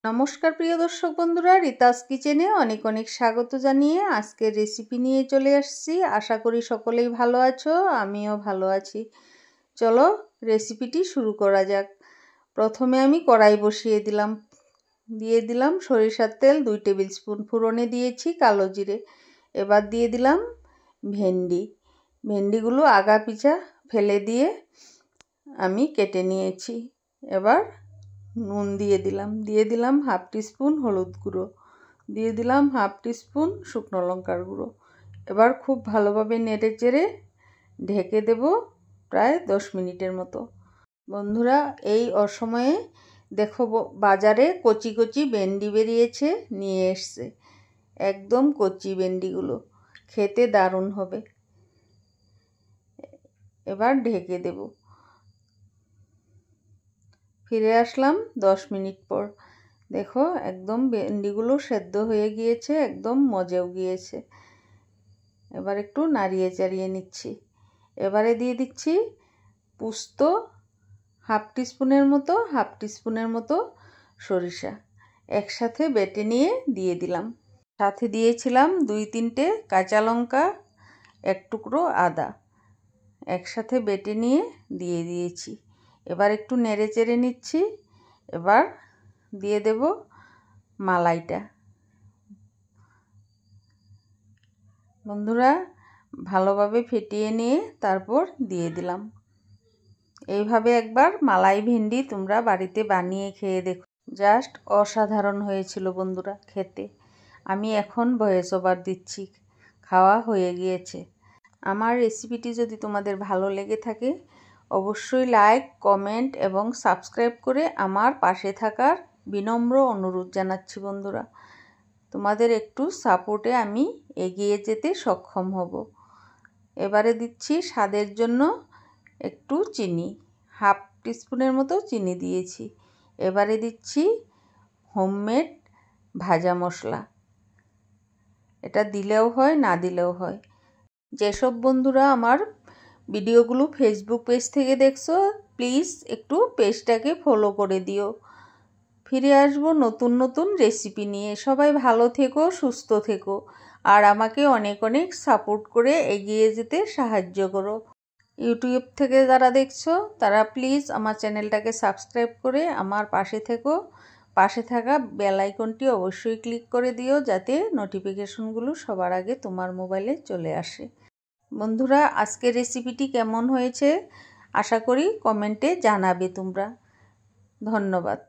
নমস্কার প্রিয় দর্শক বন্ধুরা, রিতাস কিচেনে অনেক অনেক স্বাগত জানিয়ে আজকের রেসিপি নিয়ে চলে আসছি। আশা করি সকলেই ভালো আছো, আমিও ভালো আছি। চলো রেসিপিটি শুরু করা যাক। প্রথমে আমি কড়াই বসিয়ে দিলাম, দিয়ে দিলাম সরিষার তেল 2 টেবিল স্পুন, ফোড়নে দিয়েছি কালো জিরে। এবার দিয়ে দিলাম ভেন্ডিগুলো আগা পিছা ফেলে দিয়ে আমি কেটে নিয়েছি। এবার নুন দিয়ে দিলাম হাফ টিস্পুন হলুদ গুঁড়ো, দিয়ে দিলাম হাফ টিস্পুন শুকনো লঙ্কার গুঁড়ো। এবার খুব ভালোভাবে নেড়ে চেড়ে ঢেকে দেব প্রায় 10 মিনিটের মতো। বন্ধুরা, এই অসময়ে দেখো বাজারে কচি কচি ভেন্ডি বেরিয়েছে, নিয়ে এসছে। একদম কচি ভেন্ডিগুলো খেতে দারুণ হবে। এবার ঢেকে দেব। ফিরে আসলাম 10 মিনিট পর। দেখো একদম ভেন্ডিগুলো সেদ্ধ হয়ে গিয়েছে, একদম মজেও গিয়েছে। এবার একটু নাড়িয়ে চাড়িয়ে নিচ্ছি। এবারে দিয়ে দিচ্ছি পোস্ত হাফ টিস্পুনের মতো সরিষা একসাথে বেটে নিয়ে দিয়ে দিলাম। সাথে দিয়েছিলাম 2-3টে কাঁচা লঙ্কা, এক টুকরো আদা একসাথে বেটে নিয়ে দিয়ে দিয়েছি। এবার একটু নেড়ে চেড়ে নিচ্ছি। এবার দিয়ে দেব মালাইটা। বন্ধুরা, ভালোভাবে ফেটিয়ে নিয়ে তারপর দিয়ে দিলাম। এইভাবে একবার মালাই ভেন্ডি তোমরা বাড়িতে বানিয়ে খেয়ে দেখো, জাস্ট অসাধারণ হয়েছিল বন্ধুরা খেতে। আমি এখন ভয়েস ওভার দিচ্ছি, খাওয়া হয়ে গিয়েছে। আমার রেসিপিটি যদি তোমাদের ভালো লেগে থাকে অবশ্যই লাইক, কমেন্ট এবং সাবস্ক্রাইব করে আমার পাশে থাকার বিনম্র অনুরোধ জানাচ্ছি বন্ধুরা। তোমাদের একটু সাপোর্টে আমি এগিয়ে যেতে সক্ষম হব। এবারে দিচ্ছি স্বাদের জন্য একটু চিনি, হাফ টিস্পুনের মতো চিনি দিয়েছি। এবারে দিচ্ছি হোমমেড ভাজা মশলা। এটা দিলেও হয়, না দিলেও হয়। যেসব বন্ধুরা আমার ভিডিওগুলো ফেসবুক পেজ থেকে দেখছো, প্লিজ একটু পেজটাকে ফলো করে দিও। ফিরে আসবো নতুন নতুন রেসিপি নিয়ে। সবাই ভালো থেকো, সুস্থ থেকো, আর আমাকে অনেক অনেক সাপোর্ট করে এগিয়ে যেতে সাহায্য করো। ইউটিউব থেকে যারা দেখছো তারা প্লিজ আমার চ্যানেলটাকে সাবস্ক্রাইব করে আমার পাশে থেকো। পাশে থাকা বেল আইকনটি অবশ্যই ক্লিক করে দিও, যাতে নোটিফিকেশনগুলো সবার আগে তোমার মোবাইলে চলে আসে। বন্ধুরা, আজকের রেসিপিটি কেমন হয়েছে আশা করি কমেন্টে জানাবে তোমরা। ধন্যবাদ।